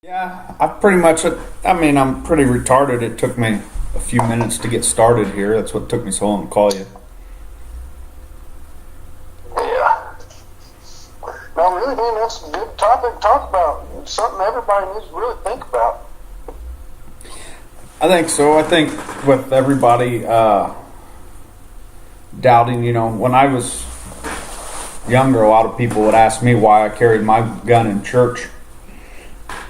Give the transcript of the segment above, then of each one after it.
Yeah, I'm pretty retarded. It took me a few minutes to get started here. That's what took me so long to call you. Yeah. No, really, man, that's a good topic to talk about. Something everybody needs to really think about. I think so. I think with everybody doubting, when I was younger, a lot of people would ask me why I carried my gun in church.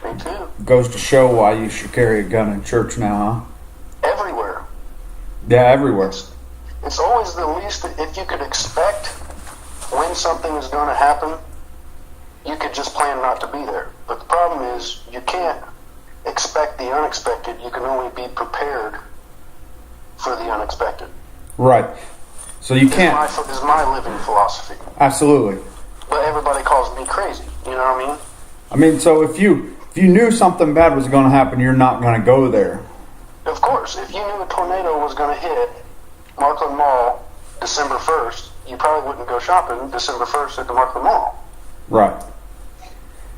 Me too. Goes to show why you should carry a gun in church now, Everywhere. huh? Yeah, everywhere. It's always the least, if you could expect when something is going to happen, you could just plan not to be there. But the problem is, you can't expect the unexpected. You can only be prepared for the unexpected. Right. So you can't. Is my living philosophy. Absolutely. But everybody calls me crazy. You know what I mean? I mean, so if you knew something bad was going to happen, you're not going to go there. Of course, if you knew a tornado was going to hit Markland Mall December 1st, you probably wouldn't go shopping December 1st at the Markland Mall. Right.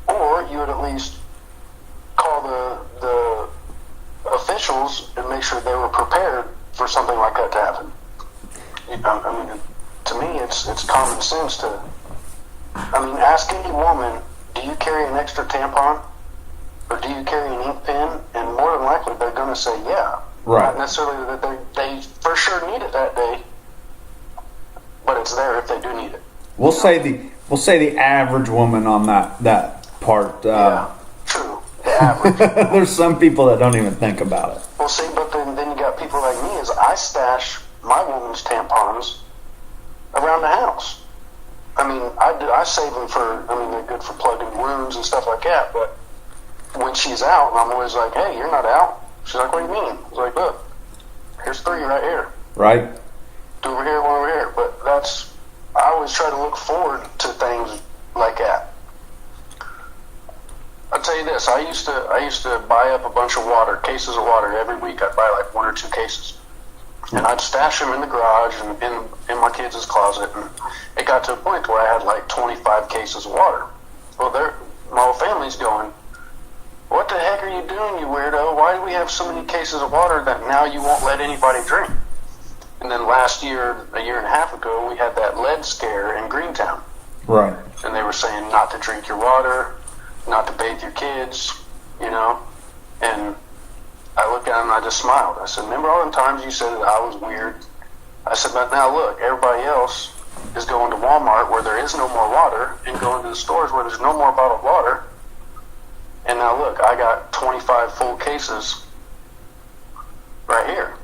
Or you would at least call the officials and make sure they were prepared for something like that to happen. I mean, to me, it's common sense to. I mean, ask any woman, do you carry an extra tampon? Or do you carry an ink pen? And more than likely, they're going to say yeah. Right. Not necessarily that they for sure need it that day, but it's there if they do need it. We'll say the average woman on that part. Yeah, true. The average. There's some people that don't even think about it. Well, see, but then you got people like me. Is I stash my woman's tampons around the house. I mean, I save them for. I mean, they're good for plugging wounds and stuff like that. But when she's out, I'm always like, "Hey, you're not out." She's like, "What do you mean?" I was like, "Look, here's 3 right here. Right. Two over here, one over here." But I always try to look forward to things like that. I'll tell you this: I used to buy up a bunch of cases of water every week. I'd buy like 1 or 2 cases, and I'd stash them in the garage and in my kids' closet. And it got to a point where I had like 25 cases of water. Well, my whole family's going, "What the heck are you doing, you weirdo? Why do we have so many cases of water that now you won't let anybody drink?" And then last year, a year and a half ago, we had that lead scare in Greentown. Right. And they were saying not to drink your water, not to bathe your kids, And I looked at them and I just smiled. I said, "Remember all the times you said that I was weird?" I said, "But now look, everybody else is going to Walmart where there is no more water and going to the stores where there's no more bottled water. And now look, I got 25 full cases right here."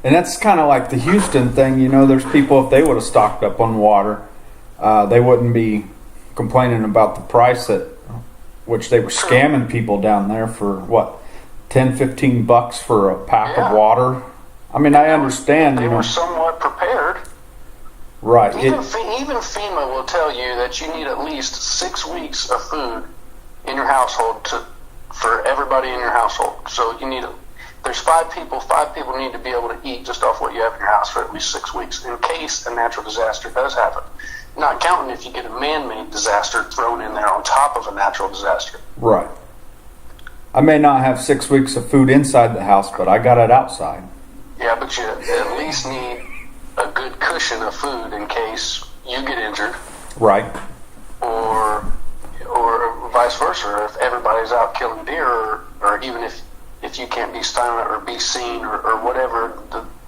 And that's kind of like the Houston thing. There's people, if they would have stocked up on water, they wouldn't be complaining about the price which they were scamming people down there for, what, 10, 15 bucks for a pack of water. I mean, I understand, They were somewhat prepared. Right. Even FEMA will tell you that you need at least 6 weeks of food in your household for everybody in your household. So there's 5 people need to be able to eat just off what you have in your house for at least 6 weeks in case a natural disaster does happen. Not counting if you get a man-made disaster thrown in there on top of a natural disaster. Right. I may not have 6 weeks of food inside the house, but I got it outside. Yeah, but you at least need a good cushion of food in case you get injured. Right. Or vice versa, if everybody's out killing deer, or even if you can't be silent or be seen or whatever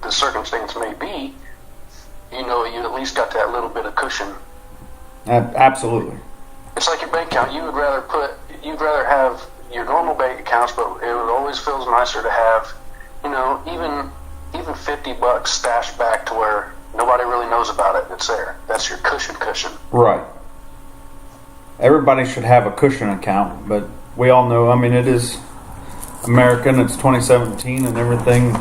the circumstance may be, you at least got that little bit of cushion. Absolutely. It's like your bank account. You'd rather have your normal bank accounts, but it would always feels nicer to have, even $50 stashed back to where nobody really knows about it. It's there. That's your cushion. Right. Everybody should have a cushion account, but we all know, it is American, it's 2017 and everything.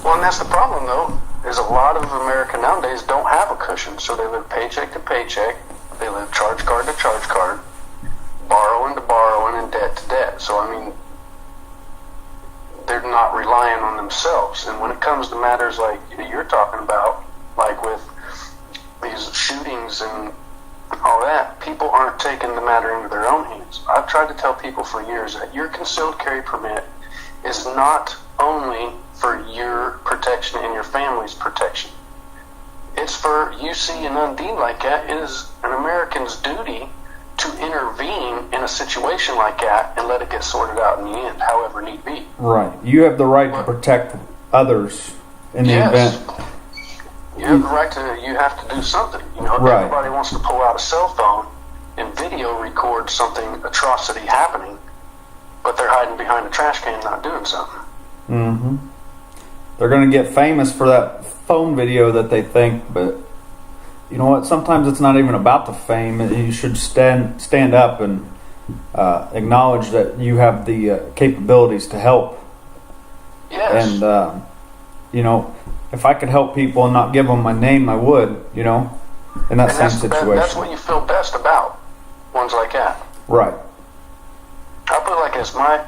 Well, and that's the problem, though, is a lot of America nowadays don't have a cushion, so they live paycheck to paycheck, they live charge card to charge card, borrowing to borrowing, and debt to debt. So, they're not relying on themselves. And when it comes to matters like you're talking about, like with these shootings and all that, people aren't taking the matter into their own hands. I've tried to tell people for years that your concealed carry permit is not only for your protection and your family's protection. It's for, you see an undine like that, it is an American's duty to intervene in a situation like that and let it get sorted out in the end, however need be. Right. You have the right to protect others in the event. You have the right to, you have to do something. You know, Right. Everybody wants to pull out a cell phone and video record something, atrocity happening, but they're hiding behind a trash can not doing something. Mm-hmm. They're going to get famous for that phone video that they think, but you know what? Sometimes it's not even about the fame. You should stand up and acknowledge that you have the capabilities to help. Yes. And you know, if I could help people and not give them my name, I would. You know, in that same situation. That's what you feel best about. Ones like that. Right. I'll put it like this: my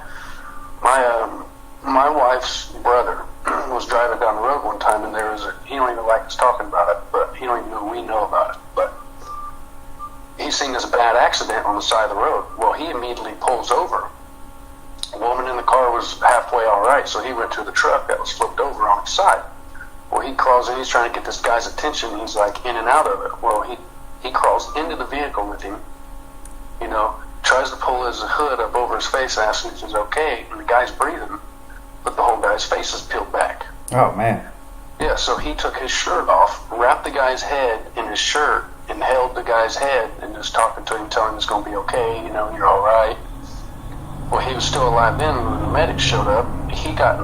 wife's brother was driving down the road one time, and there was he don't even like us talking about it, but he don't even know we know about it. But he seen this bad accident on the side of the road. Well, he immediately pulls over. A woman in the car was halfway all right, so he went to the truck that was flipped over on its side. Well, he crawls in, he's trying to get this guy's attention. He's like in and out of it. Well, he crawls into the vehicle with him, you know, tries to pull his hood up over his face, asking if he's okay, and the guy's breathing, but the whole guy's face is peeled back. Oh man. Yeah, so he took his shirt off, wrapped the guy's head in his shirt, and held the guy's head and just talking to him, telling him it's going to be okay, you know, you're all right. Well, he was still alive then when the medics showed up. He got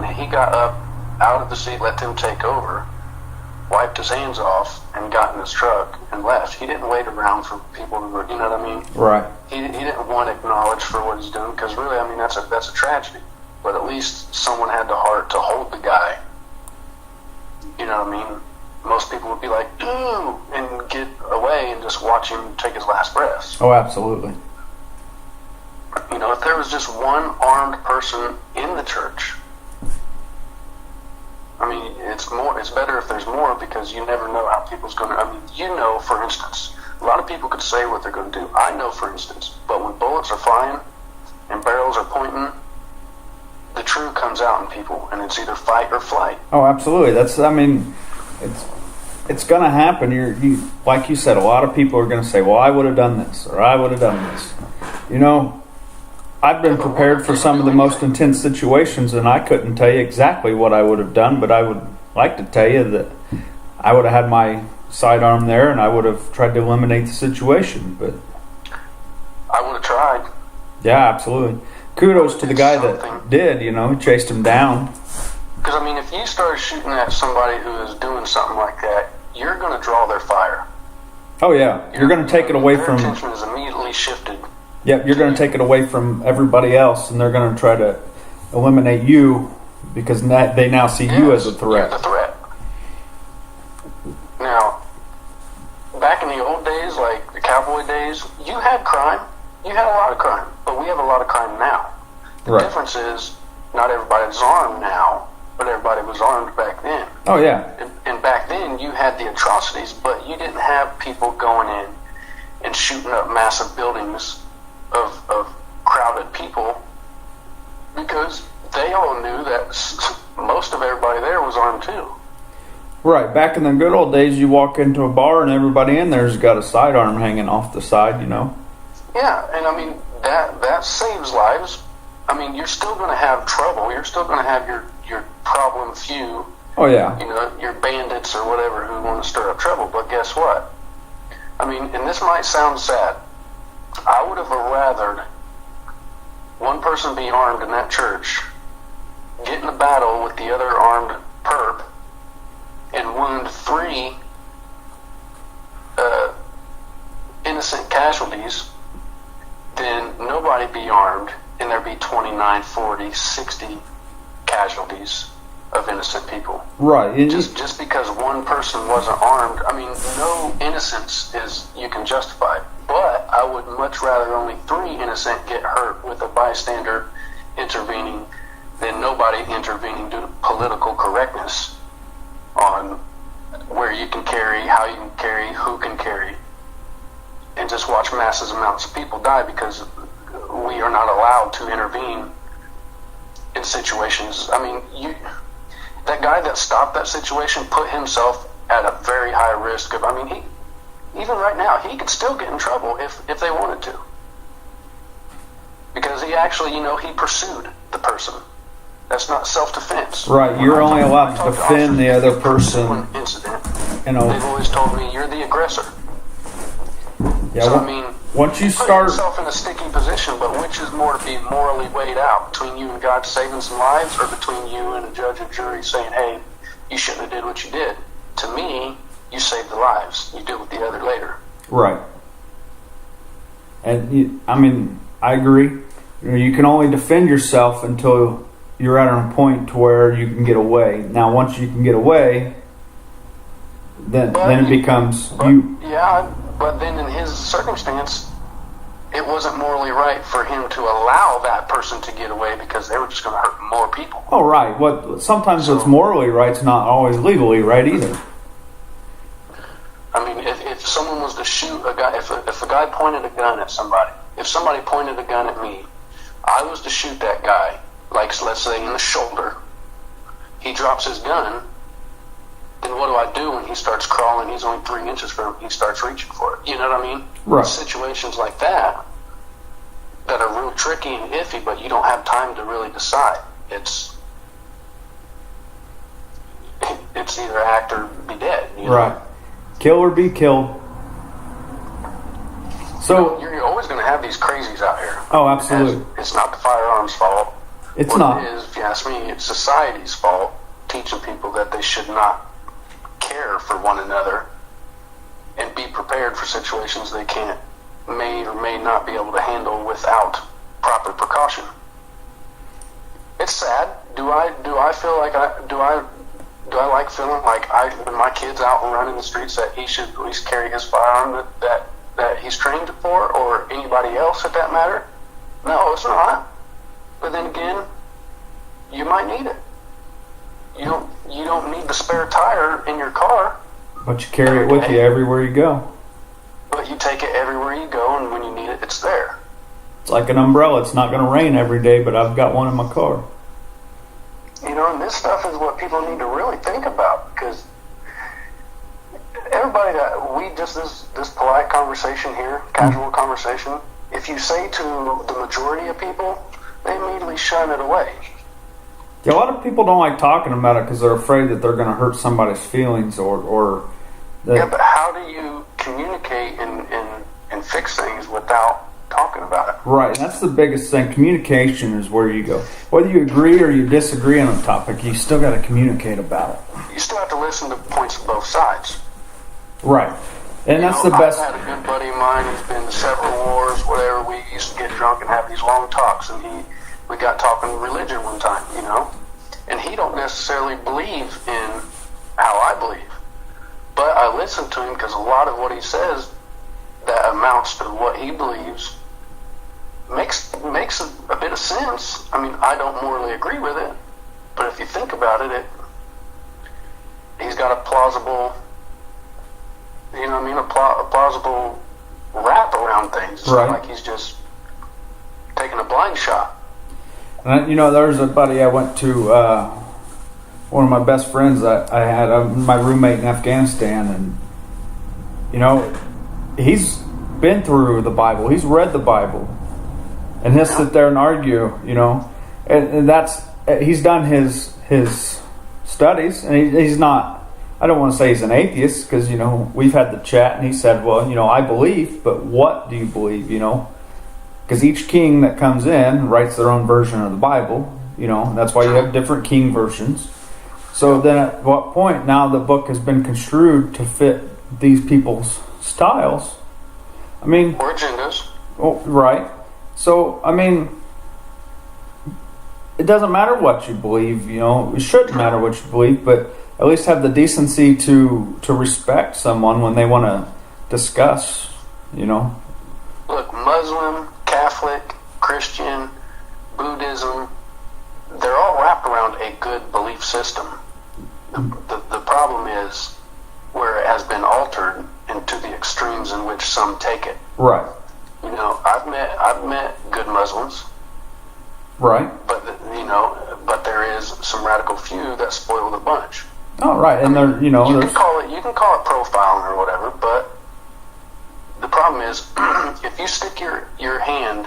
up out of the seat, let them take over, wiped his hands off, and got in his truck and left. He didn't wait around for people to, you know what I mean? Right. He didn't want acknowledged for what he's doing, because really, I mean, that's a tragedy. But at least someone had the heart to hold the guy. You know what I mean? Most people would be like, ooh, and get away and just watch him take his last breaths. Oh, absolutely. You know, if there was just one armed person in the church, I mean, it's better if there's more, because you never know how people's going to, I mean, you know, for instance, a lot of people could say what they're going to do. I know, for instance, but when bullets are flying and barrels are pointing, the truth comes out in people, and it's either fight or flight. Oh, absolutely. I mean, it's going to happen. You like you said, a lot of people are going to say, well, I would have done this, or I would have done this. You know, I've been prepared for some of the most intense situations, and I couldn't tell you exactly what I would have done, but I would like to tell you that I would have had my sidearm there, and I would have tried to eliminate the situation. But I would have tried. Yeah, absolutely. Kudos to the guy that did, you know, chased him down. Because, I mean, if you start shooting at somebody who is doing something like that, you're going to draw their fire. Oh, yeah. You're going to take it away from... Their attention is immediately shifted. Yep, you're going to take it away from everybody else, and they're going to try to eliminate you because they now see you as a threat. You're the threat. Now, back in the old days, like the cowboy days, you had crime. You had a lot of crime, but we have a lot of crime now. The difference is not everybody's armed now, but everybody was armed back then. Oh, yeah. And back then, you had the atrocities, but you didn't have people going in and shooting up massive buildings of crowded people, because they all knew that most of everybody there was armed too. Right. Back in the good old days, you walk into a bar and everybody in there's got a sidearm hanging off the side, you know? Yeah, and I mean, that saves lives. I mean, you're still going to have trouble. You're still going to have your problem few. Oh, yeah. You know, your bandits or whatever who want to stir up trouble. But guess what? I mean, and this might sound sad, I would have rathered one person be armed in that church, get in a battle with the other armed perp, and wound 3 innocent casualties, than nobody be armed and there be 29, 40, 60 casualties of innocent people. Right. Just because one person wasn't armed, I mean, no innocence is you can justify. But I would much rather only 3 innocent get hurt with a bystander intervening than nobody intervening due to political correctness on where you can carry, how you can carry, who can carry. and just watch massive amounts of people die because we are not allowed to intervene in situations. I mean, that guy that stopped that situation put himself at a very high risk of, I mean, even right now, he could still get in trouble if they wanted to. Because he actually, he pursued the person. That's not self-defense. Right, you're only allowed to defend the other person. Incident. They've always told me, you're the aggressor. Yeah, so, I mean, once you put start yourself in a sticky position, but which is more to be morally weighed out? Between you and God saving some lives, or between you and a judge and jury saying, hey, you shouldn't have did what you did? To me, you saved the lives. You deal with the other later. Right. And, I agree. You can only defend yourself until you're at a point to where you can get away. Now, once you can get away, then it becomes you. Yeah, but then in his circumstance, it wasn't morally right for him to allow that person to get away because they were just going to hurt more people. Oh, right. Sometimes what's morally right's not always legally right either. I mean, if someone was to shoot a guy, if a guy pointed a gun at somebody, if somebody pointed a gun at me, I was to shoot that guy, like let's say in the shoulder, he drops his gun, then what do I do when he starts crawling? He's only 3 inches from him. He starts reaching for it. You know what I mean? Right. Situations like that are real tricky and iffy, but you don't have time to really decide. It's either act or be dead. Right. Kill or be killed. So you're always going to have these crazies out here. Oh, absolutely. It's not the firearms' fault. It's not. It is, if you ask me, it's society's fault, teaching people that they should not care for one another and be prepared for situations they may or may not be able to handle without proper precaution. It's sad. Do I feel like do I like feeling like when my kid's out and running the streets that he should at least carry his firearm that he's trained for, or anybody else at that matter? No, it's not. But then again, you might need it. You don't need the spare tire in your car. But you carry it with you everywhere you go. But you take it everywhere you go, and when you need it, it's there. It's like an umbrella. It's not going to rain every day, but I've got one in my car. And this stuff is what people need to really think about, because everybody that we just this polite conversation here, casual conversation, if you say to the majority of people, they immediately shun it away. Yeah, a lot of people don't like talking about it because they're afraid that they're going to hurt somebody's feelings or that. Yeah, but how do you communicate and fix things without talking about it? Right, and that's the biggest thing. Communication is where you go. Whether you agree or you disagree on a topic, you still got to communicate about it. You still have to listen to points of both sides. Right, and that's the best. I've had a good buddy of mine who's been to several wars, whatever. We used to get drunk and have these long talks, and we got talking religion one time, and he don't necessarily believe in how I believe, but I listen to him because a lot of what he says that amounts to what he believes makes a bit of sense. I mean, I don't morally agree with it, but if you think about it, he's got a plausible, a plausible wrap around things. It's right. Not like he's just taking a blind shot. And there's a buddy I went to, one of my best friends I had, my roommate in Afghanistan, and, he's been through the Bible. He's read the Bible. And he'll sit there and argue, and he's done his studies, and he's not, I don't want to say he's an atheist, because, we've had the chat, and he said, well, I believe, but what do you believe, Because each king that comes in writes their own version of the Bible, that's why you have different king versions. So then at what point, now the book has been construed to fit these people's styles. Or agendas. Oh, right. So, it doesn't matter what you believe, it shouldn't matter what you believe, but at least have the decency to respect someone when they want to discuss, Look, Muslim, Catholic, Christian, Buddhism, they're all wrapped around a good belief system. The problem is where it has been altered and to the extremes in which some take it. Right. You know, I've met good Muslims, Right. but there is some radical few that spoil the bunch. Oh, right. And there, You can call it profiling or whatever, but the problem is if you stick your hand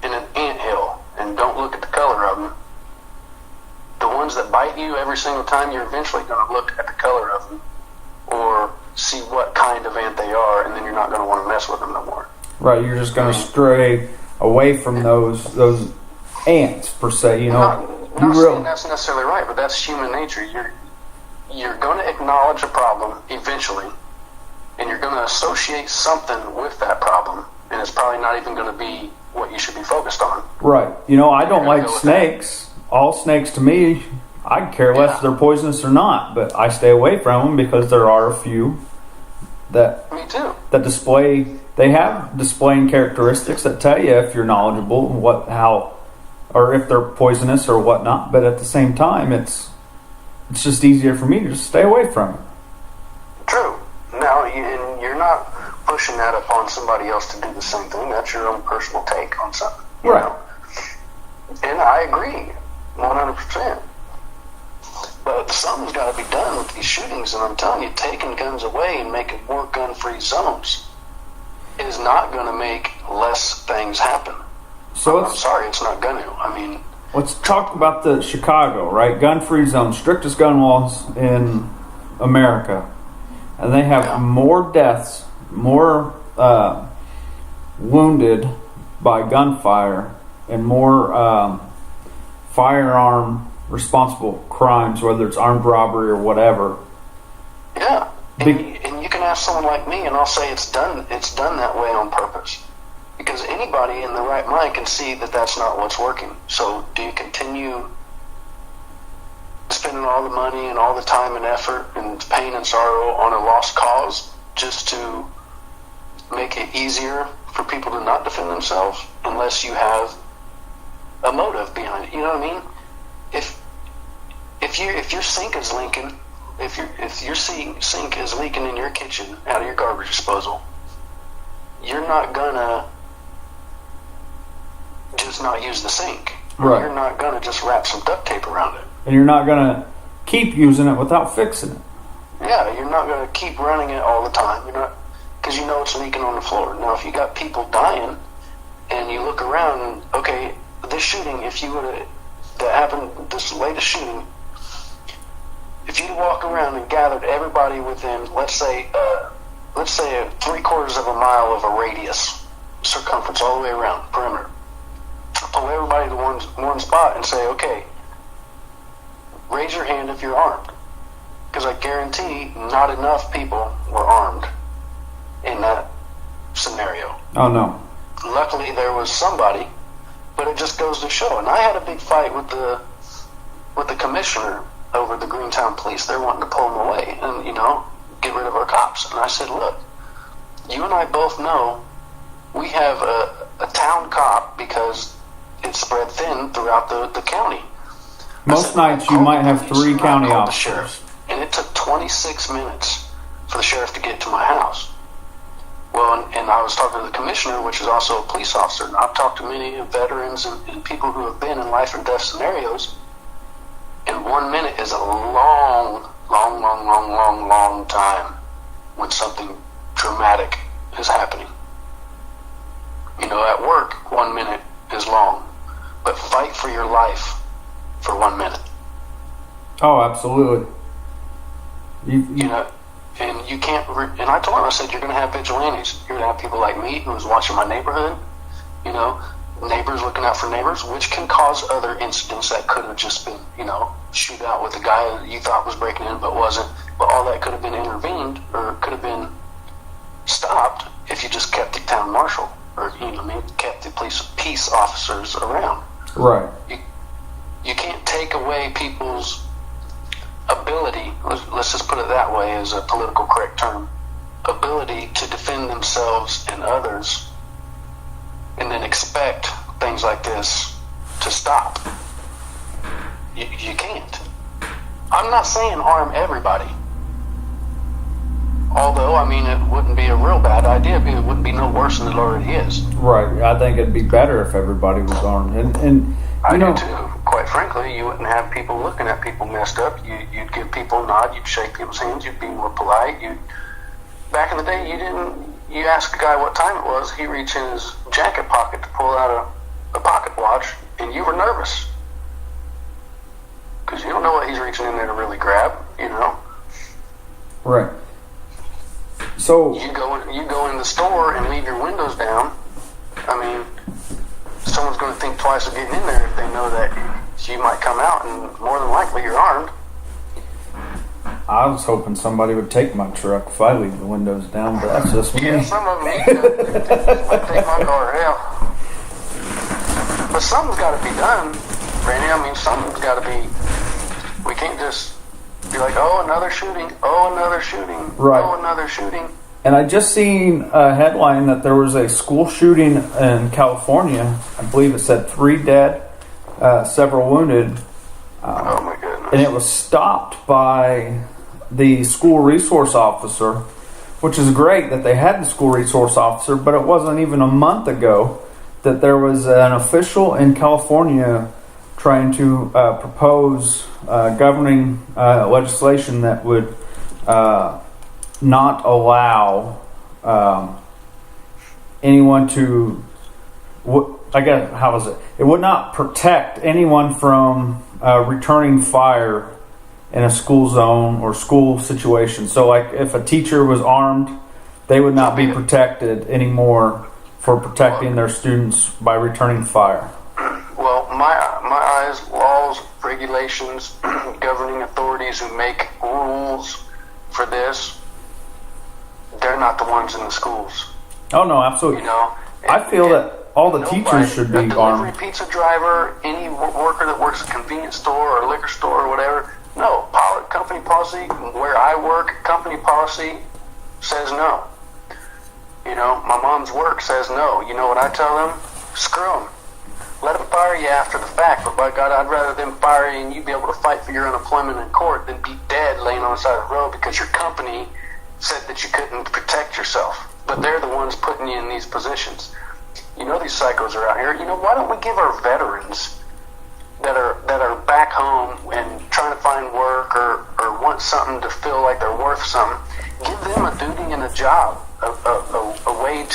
in an anthill and don't look at the color of them, the ones that bite you every single time, you're eventually going to look at the color of them or see what kind of ant they are, and then you're not going to want to mess with them no more. Right. You're just going to stray away from those ants per se. You know, Not saying that's necessarily right, but that's human nature. You're going to acknowledge a problem eventually, and you're going to associate something with that problem, and it's probably not even going to be what you should be focused on. Right. You know, I don't like go with snakes. All snakes to me, I care less if they're poisonous or not, but I stay away from them because there are a few that Me too. that have displaying characteristics that tell you if you're knowledgeable, or if they're poisonous or whatnot. But at the same time, it's just easier for me to just stay away from it. True. Now, and you're not pushing that upon somebody else to do the same thing. That's your own personal take on something. you Right. know? And I agree, 100%. But something's got to be done with these shootings, and I'm telling you, taking guns away and making more gun-free zones is not going to make less things happen. So I'm sorry, it's not going to. I mean, let's talk about the Chicago, right? Gun-free zone, strictest gun laws in America. And they have more deaths, more wounded by gunfire, and more firearm responsible crimes, whether it's armed robbery or whatever. yeah. And you can ask someone like me, and I'll say it's done that way on purpose. Because anybody in the right mind can see that that's not what's working. So do you continue spending all the money and all the time and effort and pain and sorrow on a lost cause just to make it easier for people to not defend themselves unless you have a motive behind it? You know what I mean? If your sink is leaking, if your sink is leaking in your kitchen out of your garbage disposal, you're not gonna just not use the sink. Right. You're not gonna just wrap some duct tape around it. And you're not going to keep using it without fixing it. Yeah, you're not gonna keep running it all the time. You're not, because you know it's leaking on the floor. Now, if you got people dying, and you look around, and, okay, this shooting, that happened, this latest shooting, if you walk around and gathered everybody within, let's say 3/4 of a mile of a radius, circumference all the way around, perimeter, pull everybody to one spot and say, okay, raise your hand if you're armed. Because I guarantee not enough people were armed in that scenario. Oh, no. Luckily, there was somebody, but it just goes to show. And I had a big fight with the commissioner over the Greentown Police. They're wanting to pull them away and, get rid of our cops. And I said, look, you and I both know we have a town cop because it's spread thin throughout the county. Most nights you might have 3 county officers. Sheriff, and it took 26 minutes for the sheriff to get to my house. Well, and I was talking to the commissioner, which is also a police officer, and I've talked to many veterans and people who have been in life or death scenarios, and 1 minute is a long time when something dramatic is happening. At work, 1 minute is long, but fight for your life for 1 minute. Oh, absolutely. And you can't. And I told him, I said, you're going to have vigilantes. You're going to have people like me who's watching my neighborhood. Neighbors looking out for neighbors, which can cause other incidents that could have just been, shootout with a guy that you thought was breaking in but wasn't. But all that could have been intervened or could have been stopped if you just kept the town marshal or kept the peace officers around. Right. You can't take away people's ability, let's just put it that way as a political correct term, ability to defend themselves and others, and then expect things like this to stop. You can't. I'm not saying arm everybody. Although, I mean, it wouldn't be a real bad idea. It wouldn't be no worse than it already is. Right. I think it'd be better if everybody was armed. And I you know, do too. Quite frankly, you wouldn't have people looking at people messed up. You'd give people a nod. You'd shake people's hands. You'd be more polite. Back in the day, you ask a guy what time it was, he reached in his jacket pocket to pull out a pocket watch, and you were nervous. Because you don't know what he's reaching in there to really grab, you know. right. So You go in the store and leave your windows down. I mean, someone's going to think twice of getting in there if they know that you might come out, and more than likely you're armed. I was hoping somebody would take my truck if I leave the windows down, but that's just me. Yeah, some of them might take my car, yeah. But something's got to be done, Randy. I mean, something's got to be. We can't just be like, oh, another shooting, oh, another shooting, Right. oh, another shooting. And I just seen a headline that there was a school shooting in California. I believe it said 3 dead, several wounded. Oh my goodness. And it was stopped by the school resource officer, which is great that they had the school resource officer, but it wasn't even a month ago that there was an official in California trying to propose governing legislation that would not allow anyone to, I guess, how was it? It would not protect anyone from returning fire in a school zone or school situation. So, like, if a teacher was armed, they would not be protected anymore for protecting their students by returning fire. Well, my eyes, laws, regulations, governing authorities who make rules for this, they're not the ones in the schools. Oh no, absolutely. You know, I feel that all the teachers should be a delivery armed. pizza driver, any worker that works at a convenience store or a liquor store or whatever. No, company policy. Where I work, company policy says no. You know, my mom's work says no. You know what I tell them? Screw them. Let them fire you after the fact, but by God, I'd rather them fire you and you be able to fight for your unemployment in court than be dead laying on the side of the road because your company said that you couldn't protect yourself. But they're the ones putting you in these positions. You know these psychos are out here. You know, why don't we give our veterans that are back home and trying to find work or want something to feel like they're worth something, give them a duty and a job, a way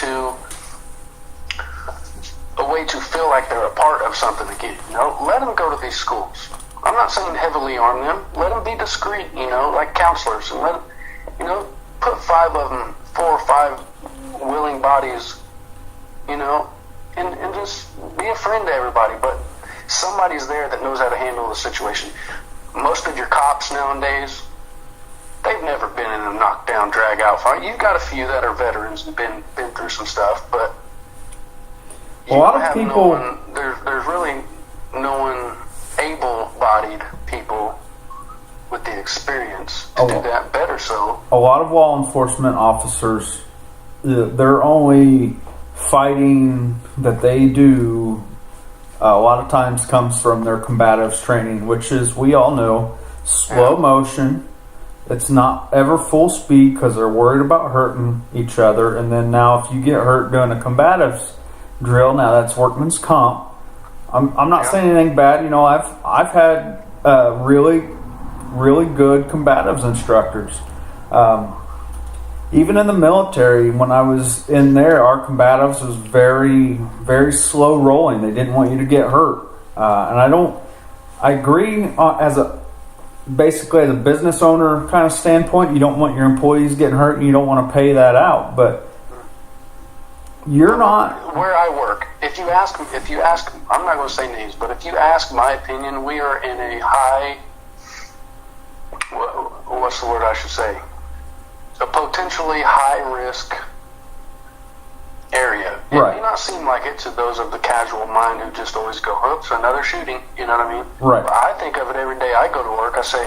to feel like they're a part of something again. You know, let them go to these schools. I'm not saying heavily arm them. Let them be discreet, you know, like counselors, and let them, you know, put 5 of them, 4 or 5 willing bodies, you know, and just be a friend to everybody. But somebody's there that knows how to handle the situation. Most of your cops nowadays, they've never been in a knockdown, drag-out fight. You've got a few that are veterans and been through some stuff, but A lot of people. There's really no one able-bodied people with the experience to do that better. So A lot of law enforcement officers, their only fighting that they do a lot of times comes from their combatives training, which is, we all know, slow motion. It's not ever full speed because they're worried about hurting each other. And then now if you get hurt doing a combatives drill, now that's workman's comp. I'm not saying anything bad. You know, I've had really good combatives instructors. Even in the military, when I was in there, our combatives was very, very slow rolling. They didn't want you to get hurt. And I agree basically as a business owner kind of standpoint, you don't want your employees getting hurt and you don't want to pay that out. But you're not. Where I work, if you ask, I'm not going to say names, but if you ask my opinion, we are in a high, what's the word I should say? A potentially high-risk area. It Right. may not seem like it to those of the casual mind who just always go, oops, another shooting, you know what I mean? Right. But I think of it every day I go to work, I say,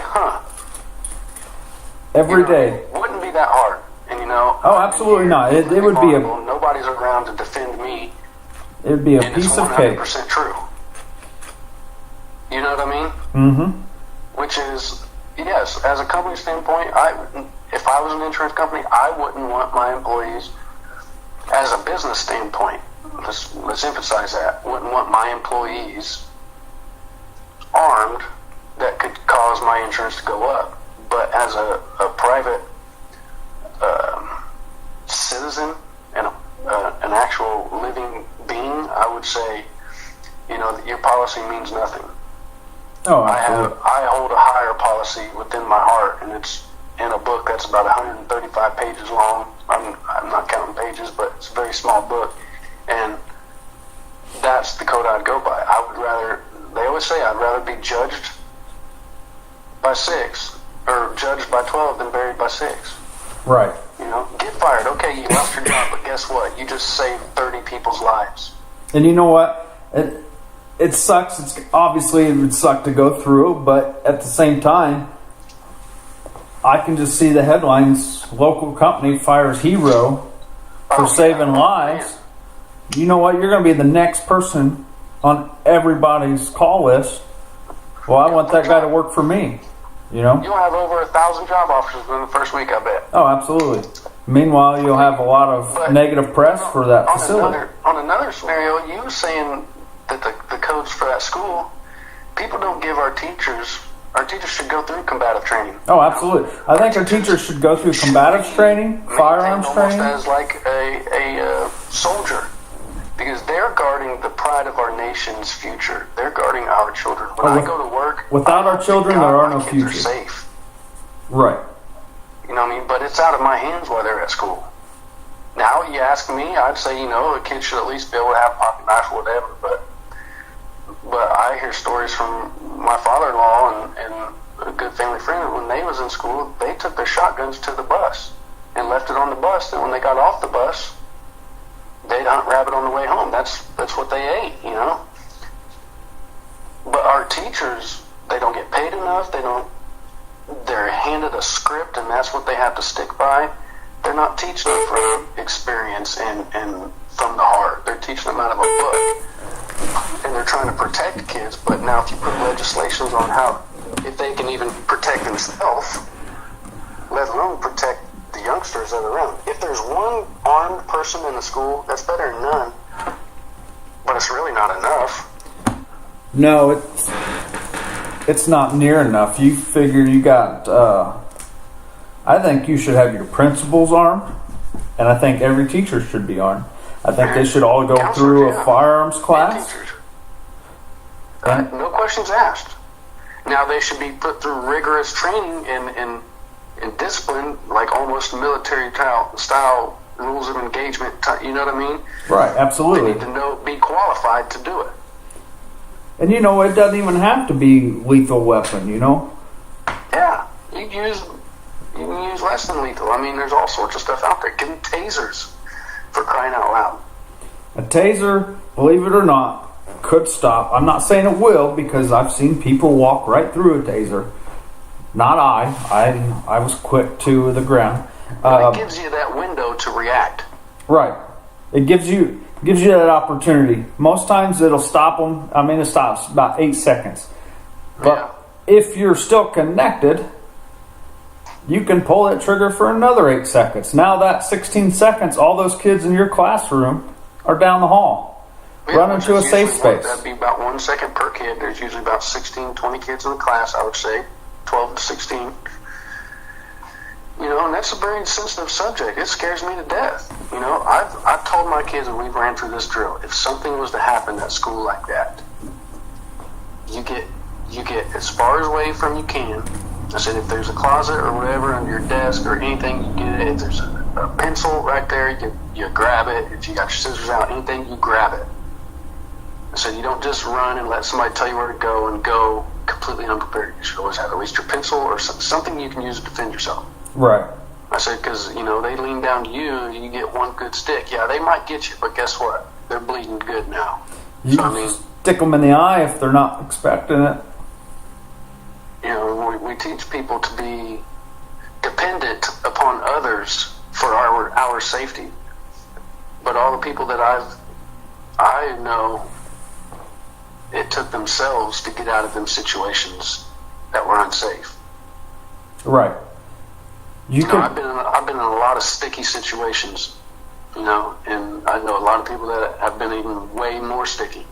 Every you know, day. it wouldn't be that hard. And, you know, Oh, absolutely not. It would be nobody's around to defend me. It'd be a And piece it's of cake. 100% true. You know what I mean? Mm-hmm. Which is, yes, as a company standpoint, if I was an insurance company, I wouldn't want my employees, as a business standpoint, let's emphasize that, wouldn't want my employees armed that could cause my insurance to go up. But as a private citizen and an actual living being, I would say, that your policy means nothing. Oh, I hold a higher policy within my heart, and it's in a book that's about 135 pages long. I'm not counting pages, but it's a very small book, and that's the code I'd go by. They always say I'd rather be judged by 6 or judged by 12 than buried by 6. Right. Get fired. Okay, you lost your job, but guess what? You just saved 30 people's lives. And you know what? It sucks. Obviously, it would suck to go through, but at the same time, I can just see the headlines: local company fires hero for saving lives. You know what? You're going to be the next person on everybody's call list. Well, I want that guy to work for me. You'll have over 1,000 job offers within the first week, I bet. Oh, absolutely. Meanwhile, you'll have a lot of negative press for that facility. On another scenario, you were saying that the codes for that school, people don't give our teachers should go through combative training. Oh, absolutely. I think our teachers should go through combative training, firearms training. Almost as like a soldier, because they're guarding the pride of our nation's future. They're guarding our children. When I go to work, without our children, there are no kids future. Are safe. Right. You know what I mean? But it's out of my hands while they're at school. Now, you ask me, I'd say, a kid should at least be able to have a pocket knife or whatever. But I hear stories from my father-in-law and a good family friend. When they was in school, they took their shotguns to the bus and left it on the bus. And when they got off the bus, they'd hunt rabbit on the way home. That's what they ate, But our teachers, they don't get paid enough. They're handed a script, and that's what they have to stick by. They're not teaching them from experience and from the heart. They're teaching them out of a book, and they're trying to protect kids. But now, if you put legislations on if they can even protect themselves, let alone protect the youngsters that are around. If there's one armed person in the school, that's better than none. But it's really not enough. No, it's not near enough. You figure you got, I think you should have your principals armed, and I think every teacher should be armed. I think they should all go through a firearms class. No questions asked. Now they should be put through rigorous training and discipline, like almost military style rules of engagement. You know what I mean? Right, absolutely. They need to be qualified to do it. And it doesn't even have to be lethal weapon, Yeah, you can use less than lethal. I mean, there's all sorts of stuff out there. Give them tasers, for crying out loud. A taser, believe it or not, could stop. I'm not saying it will, because I've seen people walk right through a taser. Not I was quick to the ground. It gives you that window to react. Right. It gives you that opportunity. Most times it'll stop them. I mean, it stops about 8 seconds. But if you're still connected, you can pull that trigger for another 8 seconds. Now that 16 seconds, all those kids in your classroom are down the hall, running to a safe space. That'd be about 1 second per kid. There's usually about 16, 20 kids in the class, I would say. 12 to 16. And that's a very sensitive subject. It scares me to death. I've told my kids when we ran through this drill, if something was to happen at school like that, you get as far away from you can. I said, if there's a closet or whatever under your desk or anything, you get it. If there's a pencil right there, you grab it. If you got your scissors out, anything, you grab it. I said, you don't just run and let somebody tell you where to go and go completely unprepared. You should always have at least your pencil or something you can use to defend yourself. Right. I said, because, they lean down to you and you get one good stick. Yeah, they might get you, but guess what? They're bleeding good now. You can stick them in the eye if they're not expecting it. We teach people to be dependent upon others for our safety. But all the people that I know, it took themselves to get out of them situations that were unsafe. Right. You know, can. I've been in a lot of sticky situations, you know, and I know a lot of people that have been even way more sticky.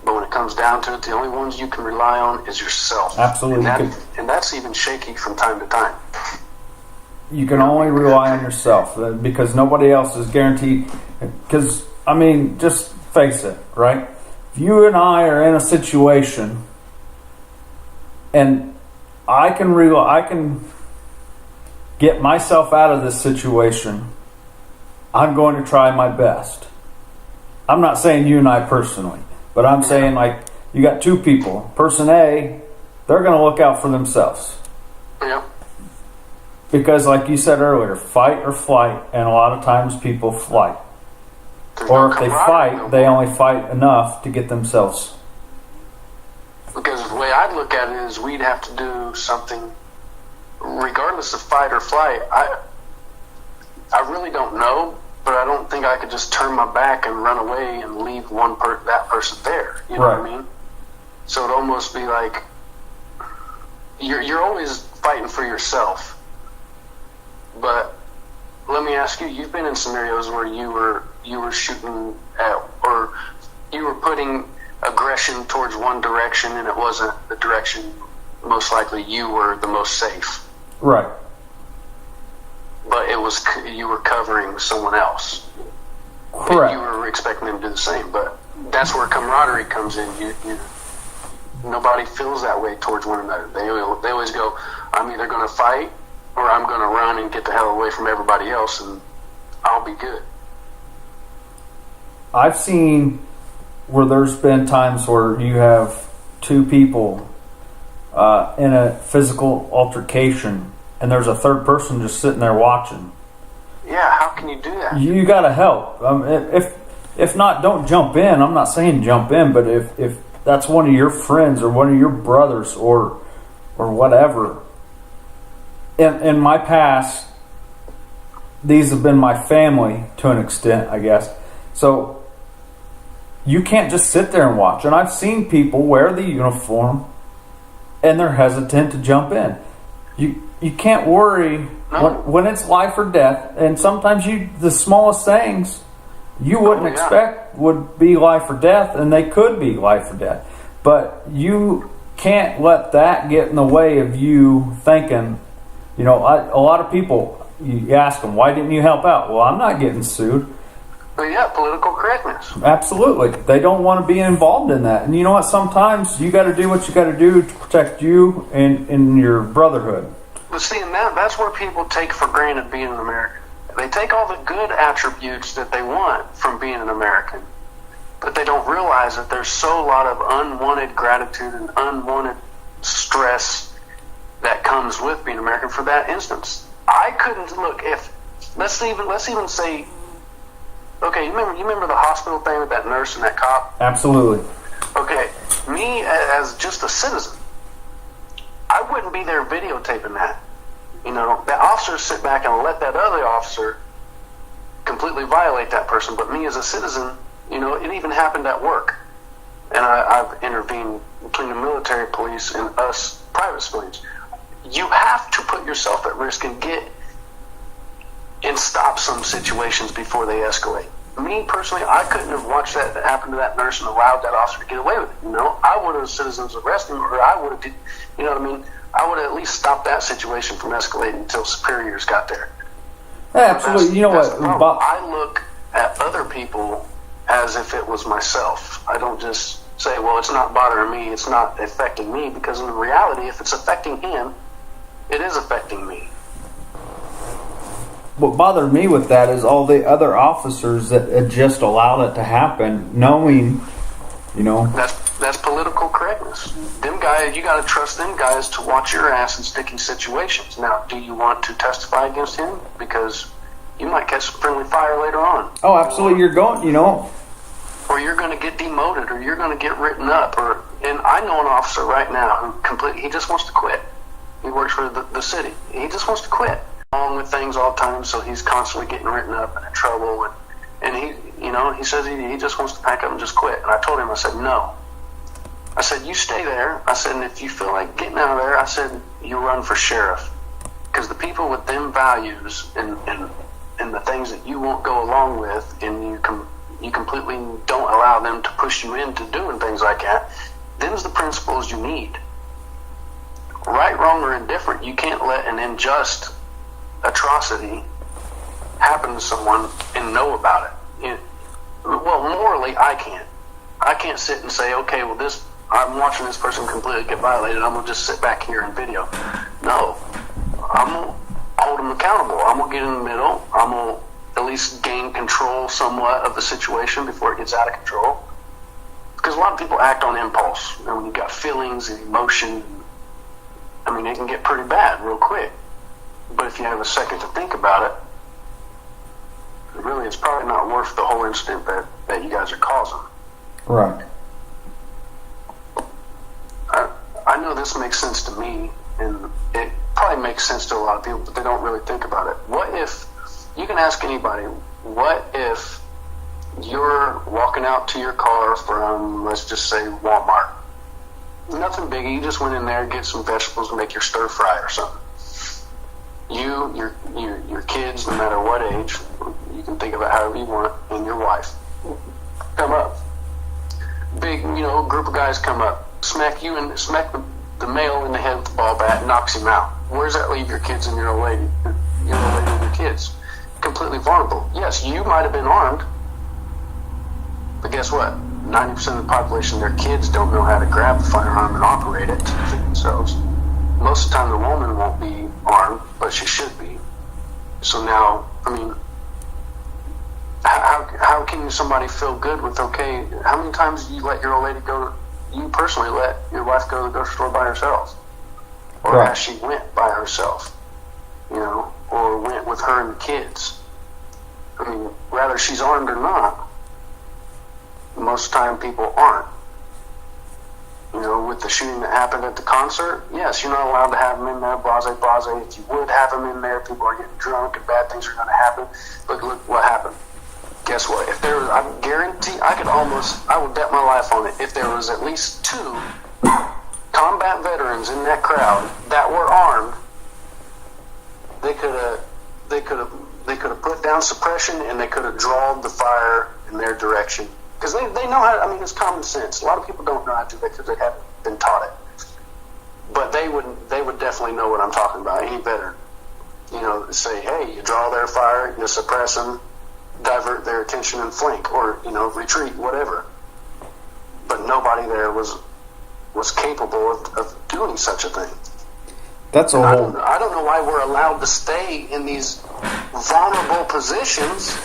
But when it comes down to it, the only ones you can rely on is yourself. Absolutely. And that's even shaky from time to time. You can only rely on yourself because nobody else is guaranteed. Because, I mean, just face it, right? If you and I are in a situation and I can get myself out of this situation, I'm going to try my best. I'm not saying you and I personally, but I'm saying, like, you got two people. Person A, they're going to look out for themselves. Yep. Because, like you said earlier, fight or flight, and a lot of times people flight. There's Or no if they camaraderie fight, no they more. only fight enough to get themselves. Because the way I look at it is we'd have to do something, regardless of fight or flight. I really don't know, but I don't think I could just turn my back and run away and leave that person there. You know what I mean? So it'd almost be like you're always fighting for yourself. But let me ask you: you've been in scenarios where you were shooting at, or you were putting aggression towards one direction, and it wasn't the direction most likely you were the most safe. Right. But you were covering someone else. Correct. And you were expecting them to do the same. But that's where camaraderie comes in. Nobody feels that way towards one another. They always go, I'm either going to fight or I'm going to run and get the hell away from everybody else, and I'll be good. I've seen where there's been times where you have two people in a physical altercation, and there's a third person just sitting there watching. Yeah, how can you do that? You got to help. If not, don't jump in. I'm not saying jump in, but if that's one of your friends or one of your brothers or whatever. In my past, these have been my family to an extent, I guess. So you can't just sit there and watch. And I've seen people wear the uniform and they're hesitant to jump in. You can't worry when it's life or death. And sometimes the smallest things you wouldn't expect would be life or death, and they could be life or death. But you can't let that get in the way of you thinking. You know, a lot of people, you ask them, why didn't you help out? Well, I'm not getting sued. But yeah, political correctness. Absolutely. They don't want to be involved in that. And you know what? Sometimes you got to do what you got to do to protect you and your brotherhood. But see, and that's where people take for granted being an American. They take all the good attributes that they want from being an American, but they don't realize that there's so a lot of unwanted gratitude and unwanted stress that comes with being American. For that instance, I couldn't look if let's even say, okay, you remember the hospital thing with that nurse and that cop? Absolutely. Okay, me as just a citizen, I wouldn't be there videotaping that. You know, the officers sit back and let that other officer completely violate that person. But me as a citizen, you know, it even happened at work. And I've intervened between the military police and us private civilians. You have to put yourself at risk and stop some situations before they escalate. Me personally, I couldn't have watched that happen to that nurse and allowed that officer to get away with it. You know, I would have citizens arrest him, or I would have, you know what I mean? I would have at least stopped that situation from escalating until superiors got there. Yeah, absolutely. You know what? I look at other people as if it was myself. I don't just say, well, it's not bothering me, it's not affecting me, because in reality, if it's affecting him, it is affecting me. What bothered me with that is all the other officers that had just allowed it to happen, knowing, you know. That's political correctness. Them guys, you got to trust them guys to watch your ass in sticky situations. Now, do you want to testify against him? Because you might catch some friendly fire later on. Oh, absolutely. You're going, you know. Or you're going to get demoted, or you're going to get written up. And I know an officer right now who he just wants to quit. He works for the city. He just wants to quit. Along with things all the time, so he's constantly getting written up and in trouble. And he, you know, he says he just wants to pack up and just quit. And I told him, I said, no. I said, you stay there. I said, and if you feel like getting out of there, I said, you run for sheriff. Because the people with them values and the things that you won't go along with, and you completely don't allow them to push you into doing things like that, them's the principles you need. Right, wrong, or indifferent, you can't let an unjust atrocity happen to someone and know about it. Well, morally, I can't. I can't sit and say, okay, well, I'm watching this person completely get violated. I'm gonna just sit back here and video. No, I'm gonna hold them accountable. I'm gonna get in the middle. I'm gonna at least gain control somewhat of the situation before it gets out of control. Because a lot of people act on impulse. And when you've got feelings and emotion, I mean, it can get pretty bad real quick. But if you have a second to think about it, really, it's probably not worth the whole incident that you guys are causing. Right. I know this makes sense to me, and it probably makes sense to a lot of people, but they don't really think about it. What if, you can ask anybody, what if you're walking out to your car from, let's just say, Walmart? Nothing big, you just went in there, get some vegetables and make your stir fry or something. Your kids, no matter what age, you can think of it however you want, and your wife come up. Big, group of guys come up, smack the male in the head with the ball bat, and knocks him out. Where does that leave your kids and your old lady and your kids? Completely vulnerable. Yes, you might have been armed, but guess what? 90% of the population, their kids don't know how to grab the firearm and operate it to defend themselves. Most of the time, the woman won't be armed, but she should be. So now, I mean, how can somebody feel good with, okay, how many times do you let your old lady you personally let your wife go to the grocery store by herself? Or right. As she went by herself, or went with her and the kids? I mean, whether she's armed or not, most of the time people aren't. With the shooting that happened at the concert, yes, you're not allowed to have them in there, blase. If you would have them in there, people are getting drunk and bad things are going to happen. But look what happened. Guess what? If there was, I guarantee, I would bet my life on it. If there was at least 2 combat veterans in that crowd that were armed, they could have put down suppression, and they could have drawn the fire in their direction. Because they know how. I mean, it's common sense. A lot of people don't know how to do it because they haven't been taught it. But they would definitely know what I'm talking about. Any veteran, say, hey, you draw their fire, you suppress them, divert their attention and flank, or retreat, whatever. But nobody there was capable of doing such a thing. That's a whole. I don't know why we're allowed to stay in these vulnerable positions.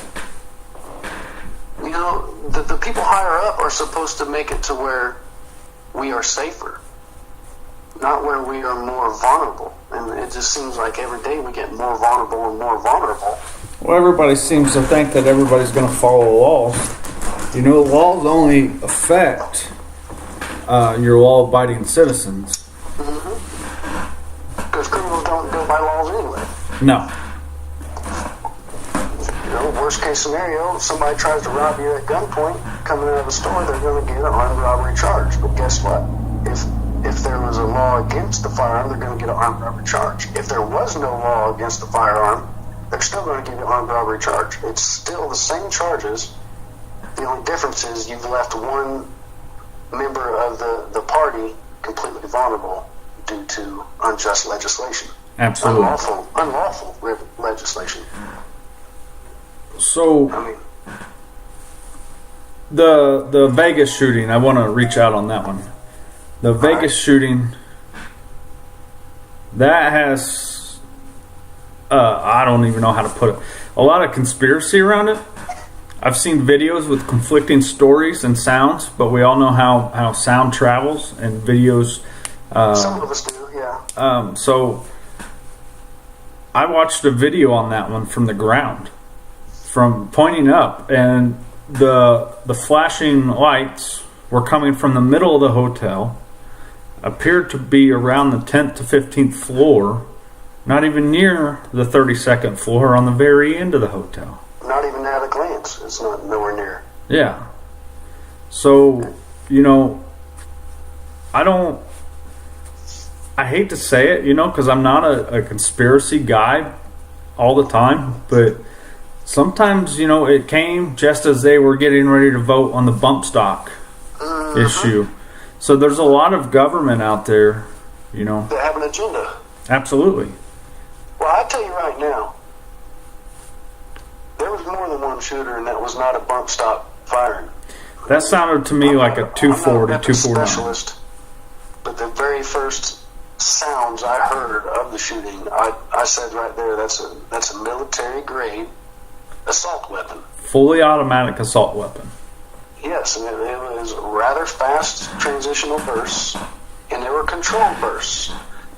The people higher up are supposed to make it to where we are safer, not where we are more vulnerable. And it just seems like every day we get more vulnerable and more vulnerable. Well, everybody seems to think that everybody's going to follow laws. Laws only affect your law-abiding citizens. Because criminals don't go by laws anyway. No. Worst case scenario, somebody tries to rob you at gunpoint, coming out of a store, they're going to get an armed robbery charge. But guess what? If there was a law against the firearm, they're going to get an armed robbery charge. If there was no law against the firearm, they're still going to give you an armed robbery charge. It's still the same charges. The only difference is you've left one member of the party completely vulnerable due to unjust legislation. Absolutely. Unlawful legislation. So, the Vegas shooting, I want to reach out on that one. The Vegas shooting, that has, I don't even know how to put it, a lot of conspiracy around it. I've seen videos with conflicting stories and sounds, but we all know how sound travels and videos. Some of us do, yeah. So, I watched a video on that one from the ground. From pointing up, and the flashing lights were coming from the middle of the hotel, appeared to be around the 10th to 15th floor, not even near the 32nd floor, on the very end of the hotel. Not even at a glance. It's not nowhere near. Yeah. So, I don't. I hate to say it, because I'm not a conspiracy guy all the time, but sometimes, it came just as they were getting ready to vote on the bump stock issue. So there's a lot of government out there, They have an agenda. Absolutely. Well, I tell you right now, there was more than one shooter, and that was not a bump stock firing. That sounded to me like a 240, I'm not a 249. specialist, but the very first sounds I heard of the shooting, I said right there, that's a military grade assault weapon. Fully automatic assault weapon. Yes, and it was rather fast transitional bursts, and they were controlled bursts.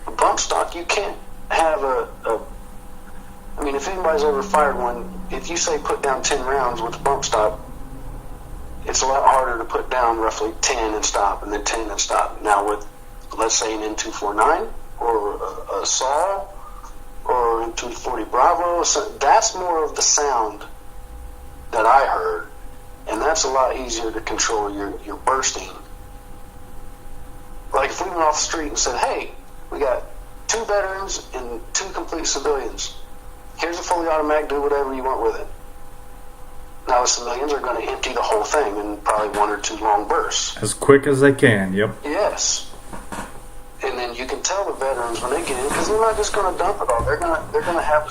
A bump stock, you can't have I mean, if anybody's ever fired one, if you say put down 10 rounds with a bump stock, it's a lot harder to put down roughly 10 and stop, and then 10 and stop. Now with, let's say, an N249 or a SAW or N240 Bravo, so that's more of the sound that I heard, and that's a lot easier to control your bursting. Like if we went off the street and said, hey, we got 2 veterans and 2 complete civilians. Here's a fully automatic, do whatever you want with it. Now the civilians are going to empty the whole thing in probably 1 or 2 long bursts. As quick as they can, yep. Yes. And then you can tell the veterans when they get in, because they're not just going to dump it all. They're going to have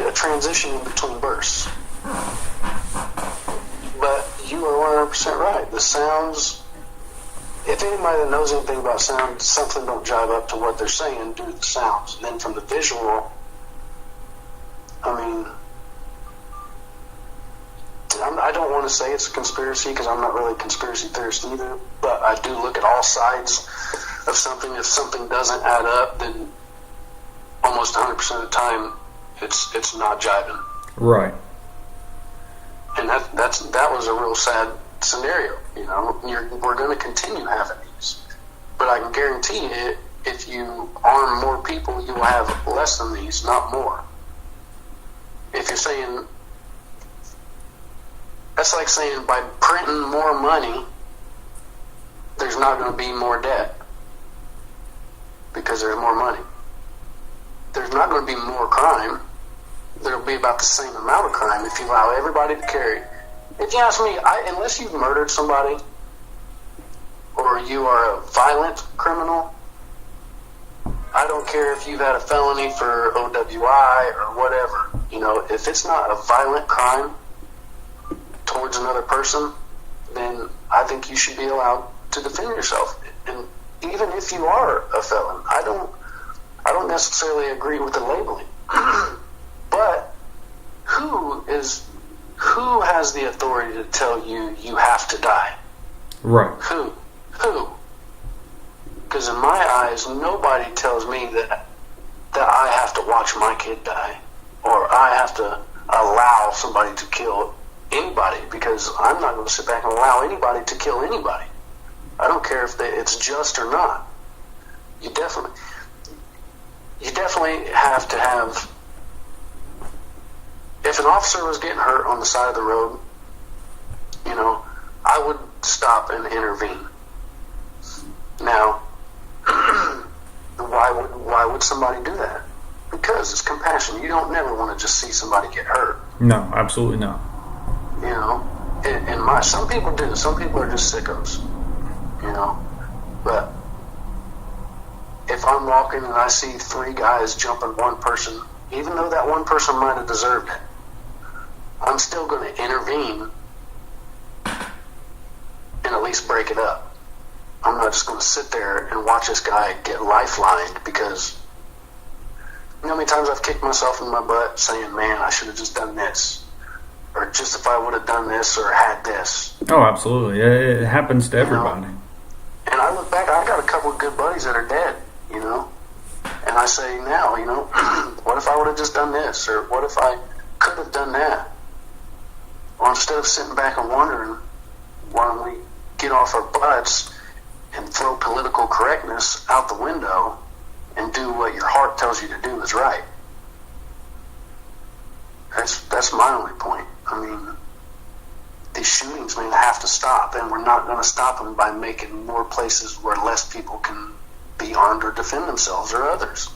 a transition in between bursts. But you are 100% right. The sounds, if anybody that knows anything about sound, something don't jive up to what they're saying due to the sounds. And then from the visual, I mean, I don't want to say it's a conspiracy because I'm not really a conspiracy theorist either, but I do look at all sides of something. If something doesn't add up, then almost 100% of the time it's not jiving. Right. And that was a real sad scenario. We're going to continue having these, but I can guarantee you, if you arm more people, you will have less than these, not more. If you're saying, that's like saying by printing more money, there's not going to be more debt because there's more money. There's not going to be more crime. There'll be about the same amount of crime if you allow everybody to carry. If you ask me, unless you've murdered somebody or you are a violent criminal, I don't care if you've had a felony for OWI or whatever. If it's not a violent crime towards another person, then I think you should be allowed to defend yourself. And even if you are a felon, I don't necessarily agree with the labeling. But who has the authority to tell you have to die? Right. Who? Because in my eyes, nobody tells me that I have to watch my kid die, or I have to allow somebody to kill anybody, because I'm not going to sit back and allow anybody to kill anybody. I don't care if it's just or not. You definitely have to have. If an officer was getting hurt on the side of the road, I would stop and intervene. Now, why would somebody do that? Because it's compassion. You don't never want to just see somebody get hurt. No, absolutely not. And some people do. Some people are just sickos. But if I'm walking and I see 3 guys jumping one person, even though that one person might have deserved it, I'm still going to intervene and at least break it up. I'm not just going to sit there and watch this guy get lifelined, because you know how many times I've kicked myself in my butt saying, man, I should have just done this, or just if I would have done this or had this. Oh, absolutely. It happens to everybody. And I look back, I got a couple of good buddies that are dead, and I say now, what if I would have just done this, or what if I could have done that? Well, instead of sitting back and wondering, why don't we get off our butts and throw political correctness out the window and do what your heart tells you to do is right? That's my only point. I mean, these shootings, man, have to stop, and we're not going to stop them by making more places where less people can be armed or defend themselves or others.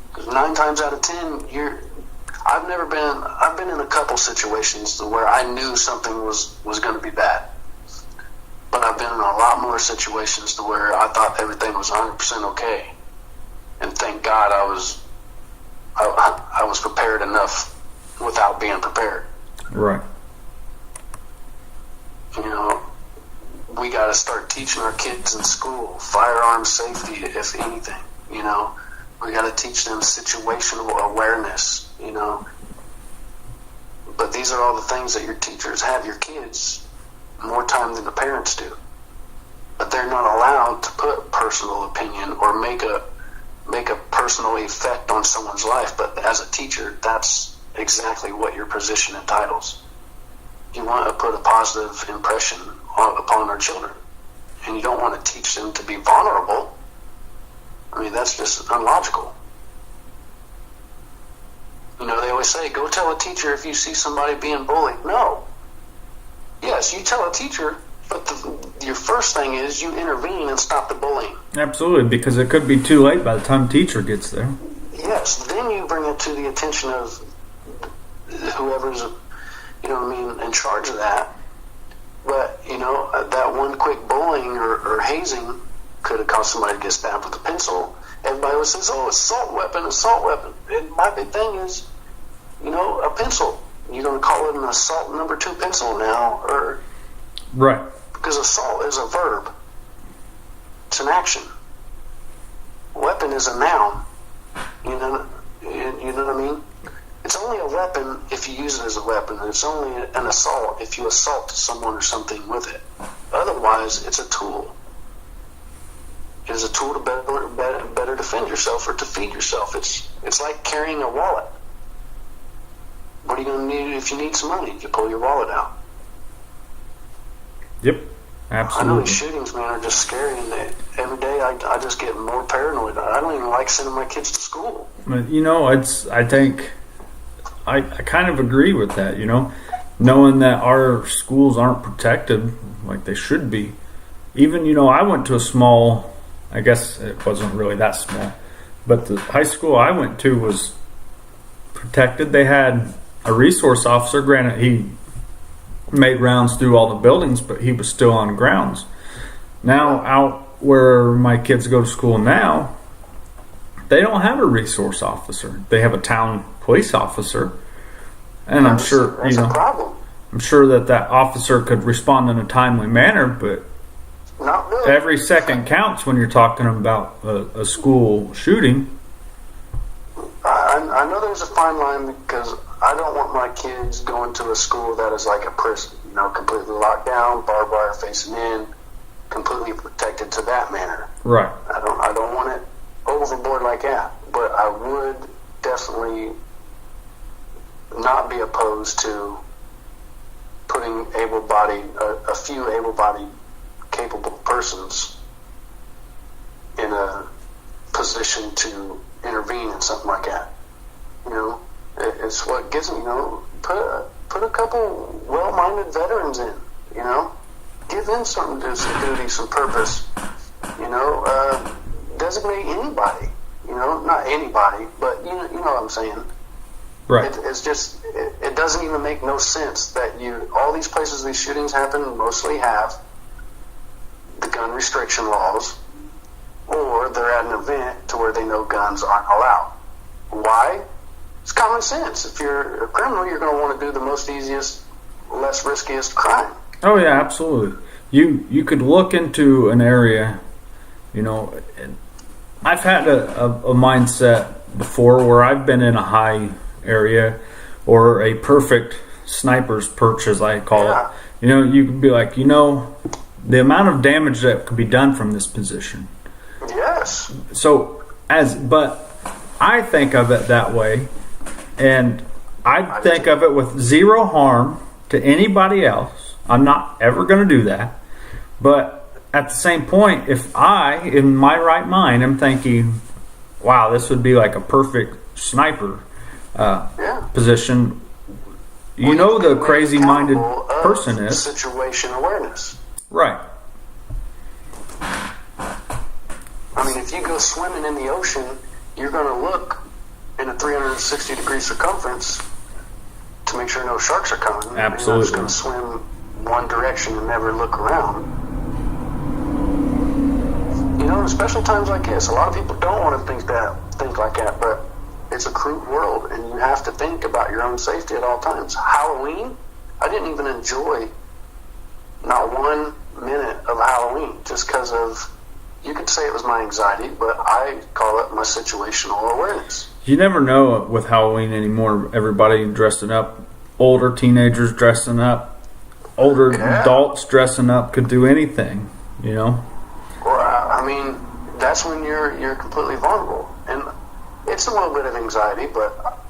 Because 9 times out of 10, I've been in a couple situations where I knew something was going to be bad. But I've been in a lot more situations to where I thought everything was 100% okay. And thank God I was prepared enough without being prepared. Right. You know, we got to start teaching our kids in school firearm safety, if anything. You know, we got to teach them situational awareness, you know. But these are all the things that your teachers have your kids more time than the parents do. But they're not allowed to put personal opinion or make a personal effect on someone's life. But as a teacher, that's exactly what your position entitles. You want to put a positive impression upon our children, and you don't want to teach them to be vulnerable. I mean, that's just unlogical. You know, they always say, go tell a teacher if you see somebody being bullied. No. Yes, you tell a teacher, but your first thing is you intervene and stop the bullying. Absolutely, because it could be too late by the time teacher gets there. Yes, then you bring it to the attention of whoever's, you know what I mean, in charge of that. But, you know, that one quick bullying or hazing could have caused somebody to get stabbed with a pencil. Everybody always says, oh, assault weapon. And my big thing is, you know, a pencil. You're going to call it an assault number 2 pencil now, or right? Because assault is a verb. It's an action. Weapon is a noun. You know what I mean? It's only a weapon if you use it as a weapon, and it's only an assault if you assault someone or something with it. Otherwise, it's a tool. It is a tool to better defend yourself or to feed yourself. It's like carrying a wallet. What are you going to need if you need some money? You pull your wallet out. Yep, absolutely. I know these shootings, man, are just scary, and every day I just get more paranoid. I don't even like sending my kids to school. You know, I think I kind of agree with that, you know, knowing that our schools aren't protected like they should be. Even, you know, I went to a small, I guess it wasn't really that small, but the high school I went to was protected. They had a resource officer. Granted, he made rounds through all the buildings, but he was still on grounds. Now, out where my kids go to school now, they don't have a resource officer. They have a town police officer, and I'm sure that's a problem. I'm sure that officer could respond in a timely manner, but not really. Every second counts when you're talking about a school shooting. I know there's a fine line, because I don't want my kids going to a school that is like a prison, you know, completely locked down, barbed wire facing in, completely protected to that manner. Right. I don't want it overboard like that, but I would definitely not be opposed to putting a few able-bodied, capable persons in a position to intervene in something like that. You know, it's what gives them, you know, put a couple well-minded veterans in, you know, give them something to do, some duty, some purpose, you know, designate anybody, you know, not anybody, but you know what I'm saying. Right. It's just, it doesn't even make no sense that all these places these shootings happen mostly have the gun restriction laws, or they're at an event to where they know guns aren't allowed. Why? It's common sense. If you're a criminal, you're going to want to do the most easiest, less riskiest crime. Oh yeah, absolutely. You could look into an area, you know. I've had a mindset before where I've been in a high area or a perfect sniper's perch, as I call it. You know, you could be like, you know, the amount of damage that could be done from this position. Yes. So, but I think of it that way, and I think of it with zero harm to anybody else. I'm not ever going to do that. But at the same point, if I, in my right mind, am thinking, wow, this would be like a perfect sniper position, You know the crazy-minded accountable of person is. situation awareness. Right. I mean, if you go swimming in the ocean, you're going to look in a 360-degree circumference to make sure no sharks are coming. Absolutely. You're not just going to swim one direction and never look around. You know, in special times like this, a lot of people don't want to think like that, but it's a crude world, and you have to think about your own safety at all times. Halloween, I didn't even enjoy not 1 minute of Halloween just because of, you could say it was my anxiety, but I call it my situational awareness. You never know with Halloween anymore. Everybody dressing up, older teenagers dressing up, older adults dressing up could do anything, you know? Well, I mean, that's when you're completely vulnerable. And it's a little bit of anxiety, but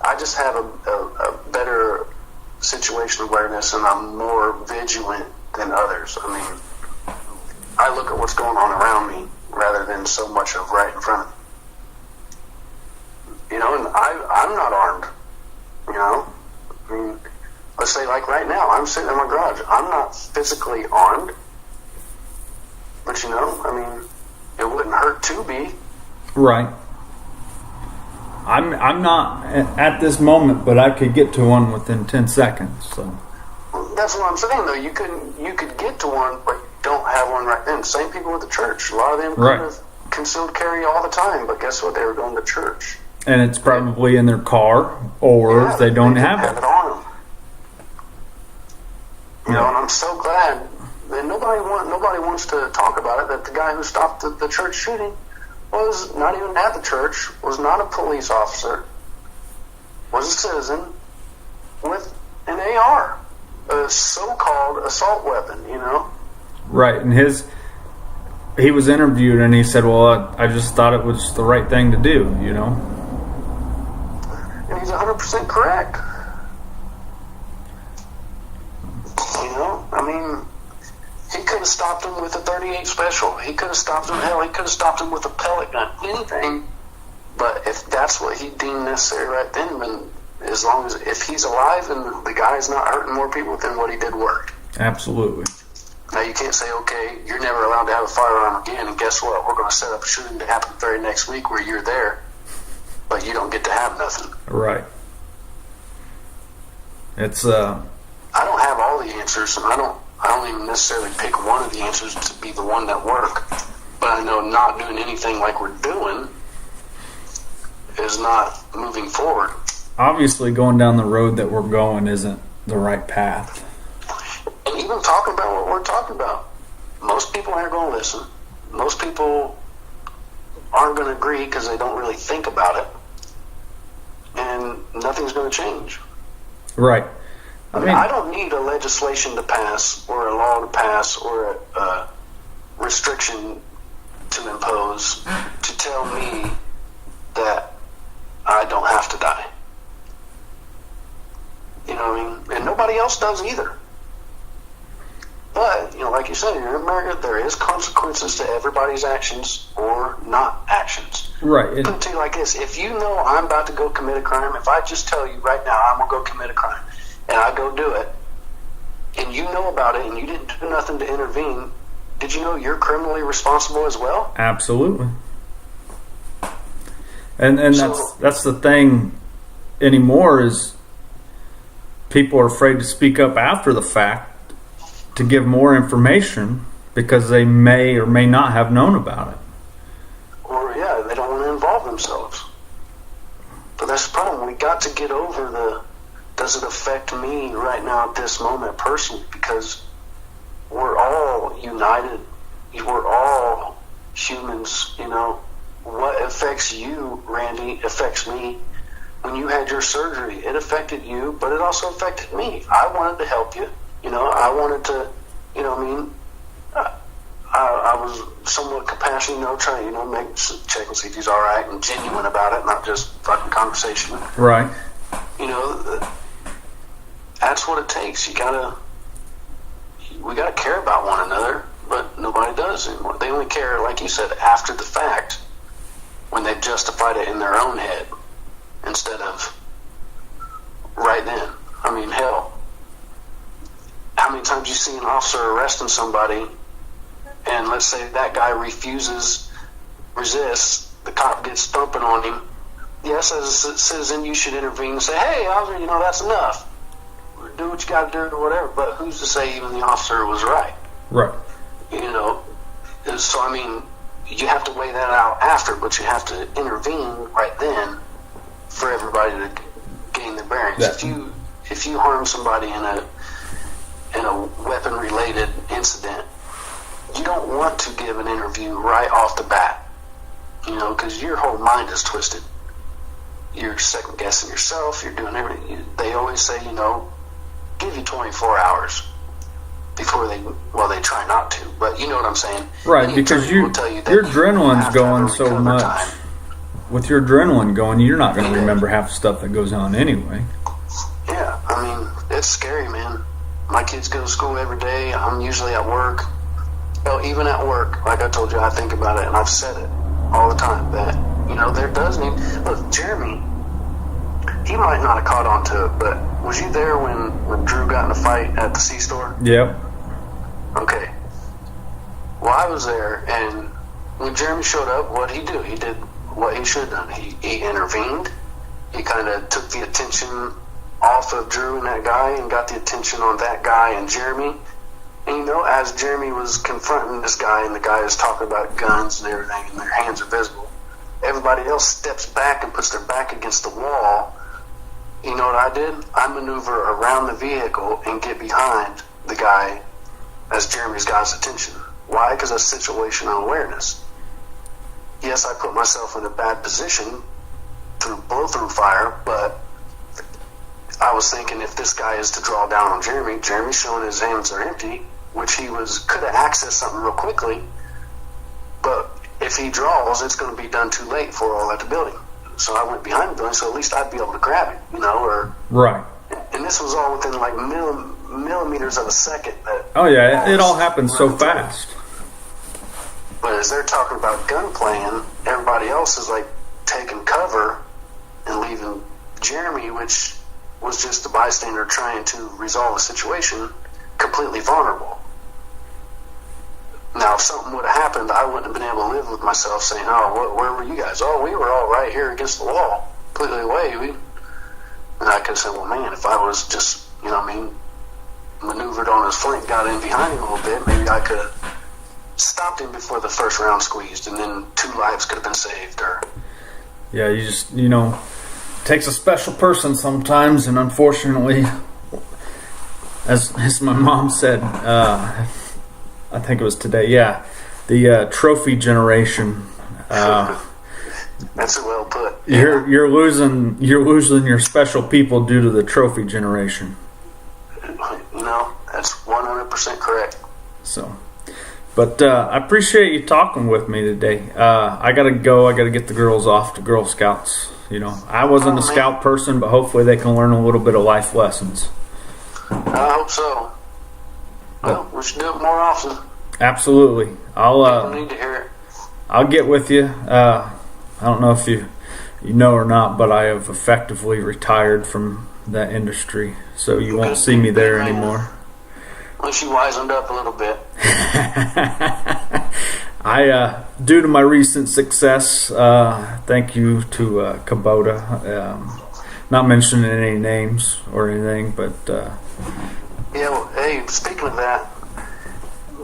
I just have a better situational awareness, and I'm more vigilant than others. I mean, I look at what's going on around me rather than so much of right in front of me. You know, and I'm not armed. You know, I mean, let's say like right now, I'm sitting in my garage. I'm not physically armed, but you know, I mean, it wouldn't hurt to be. Right. I'm not at this moment, but I could get to one within 10 seconds. So That's what I'm saying, though. You could get to one, but don't have one right then. Same people with the church. A lot of them Right. could have concealed carry all the time, but guess what? They were going to church. and it's probably in their car, or Yeah, they don't didn't have it. on them. You Yeah. know, and I'm so glad that nobody wants to talk about it, that the guy who stopped the church shooting was not even at the church, was not a police officer, was a citizen with an AR, a so-called assault weapon, you know? Right, and he was interviewed, and he said, "Well, I just thought it was the right thing to do," you know. And he's 100% correct. You know, I mean, he could have stopped him with a .38 special. He could have stopped him. Hell, he could have stopped him with a pellet gun. Anything. But if that's what he deemed necessary right then as long as if he's alive and the guy's not hurting more people, then what he did worked. Absolutely. Now you can't say, okay, you're never allowed to have a firearm again, and guess what? We're going to set up a shooting to happen the very next week where you're there, but you don't get to have nothing. Right. It's I don't have all the answers, and I don't even necessarily pick one of the answers to be the one that work. But I know not doing anything like we're doing is not moving forward. obviously going down the road that we're going isn't the right path. And even talking about what we're talking about, most people aren't going to listen. Most people aren't going to agree because they don't really think about it. And nothing's going to change. Right. I don't need a legislation to pass or a law to pass or a restriction to impose to tell me that I don't have to die. You know what I mean? And nobody else does either. But, you know, like you said, in America, there is consequences to everybody's actions or not actions. Right. Put it to you like this. If you know I'm about to go commit a crime, if I just tell you right now I'm going to go commit a crime, and I go do it, and you know about it, and you didn't do nothing to intervene, did you know you're criminally responsible as well? Absolutely. And So- that's the thing anymore is people are afraid to speak up after the fact to give more information because they may or may not have known about it. Or, yeah, they don't want to involve themselves. But that's the problem. We got to get over the, does it affect me right now at this moment personally? Because we're all united. We're all humans, you know. What affects you, Randy, affects me. When you had your surgery, it affected you, but it also affected me. I wanted to help you. You know, I wanted to, you know, I mean, I was somewhat compassionate, you know, trying, you know, check and see if he's all right and genuine about it, not just fucking conversation. Right. You know, that's what it takes. We gotta care about one another, but nobody does anymore. They only care, like you said, after the fact, when they've justified it in their own head, instead of right then. I mean, hell, how many times you see an officer arresting somebody, and let's say that guy resists, the cop gets thumping on him. Yes, as a citizen, you should intervene and say, hey, officer, that's enough. Do what you got to do or whatever. But who's to say even the officer was right? Right. So, I mean, you have to weigh that out after, but you have to intervene right then for everybody to gain their bearings. Yeah. If you harm somebody in a weapon-related incident, you don't want to give an interview right off the bat, because your whole mind is twisted. You're second-guessing yourself. You're doing everything. They always say, give you 24 hours before they try not to, but you know what I'm saying. Right, because your adrenaline's going so much. Time. With your adrenaline going, you're not going to remember half the stuff that goes on anyway. Yeah, I mean, it's scary, man. My kids go to school every day. I'm usually at work. Hell, even at work, like I told you, I think about it, and I've said it all the time, that, there does need... Look, Jeremy, he might not have caught on to it, but was you there when Drew got in a fight at the C-store? Yep. Okay. Well, I was there, and when Jeremy showed up, what'd he do? He did what he should have done. He intervened. He kind of took the attention off of Drew and that guy and got the attention on that guy and Jeremy. And, as Jeremy was confronting this guy and the guy is talking about guns and everything and their hands are visible, everybody else steps back and puts their back against the wall. You know what I did? I maneuver around the vehicle and get behind the guy as Jeremy's got his attention. Why? Because that's situational awareness. Yes, I put myself in a bad position through blow-through fire, but I was thinking if this guy is to draw down on Jeremy's showing his hands are empty, which he could have accessed something real quickly, but if he draws, it's going to be done too late for all at the building. So I went behind the building, so at least I'd be able to grab it, or... Right. And this was all within like millimeters of a second. Oh yeah, it all happened so fast. But as they're talking about gunplaying, everybody else is like taking cover and leaving Jeremy, which was just a bystander trying to resolve a situation, completely vulnerable. Now, if something would have happened, I wouldn't have been able to live with myself saying, oh, where were you guys? Oh, we were all right here against the wall, completely away. And I could have said, well, man, if I was just, maneuvered on his flank, got in behind him a little bit, maybe I could have stopped him before the first round squeezed, and then 2 lives could have been saved. Yeah, you just, takes a special person sometimes, and unfortunately, as my mom said, I think it was today, the trophy generation. That's well put. You're losing your special people due to the trophy generation. That's 100% correct. So, but I appreciate you talking with me today. I gotta go. I gotta get the girls off to Girl Scouts. I wasn't a scout person, but hopefully they can learn a little bit of life lessons. I hope so. Well, we should do it more often. Absolutely. People need to hear it. I'll get with you. I don't know if you know or not, but I have effectively retired from that industry, so you won't see me there anymore. Unless you wisened up a little bit. Due to my recent success, thank you to Kubota. Not mentioning any names or anything, but... Yeah, well, hey, speaking of that,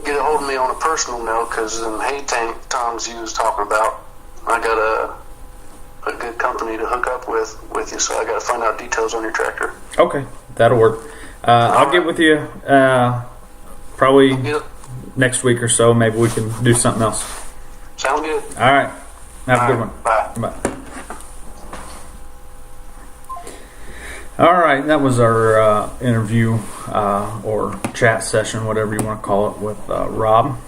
get a hold of me on a personal note, because in Hay Tank Tom's you was talking about, I got a good company to hook up with you, so I got to find out details on your tractor. Okay, that'll work. I'll get with you probably next week or so. Maybe we can do something else. Sounds good. All right. Have a good one. Bye. Bye. All right, that was our interview or chat session, whatever you want to call it, with Rob.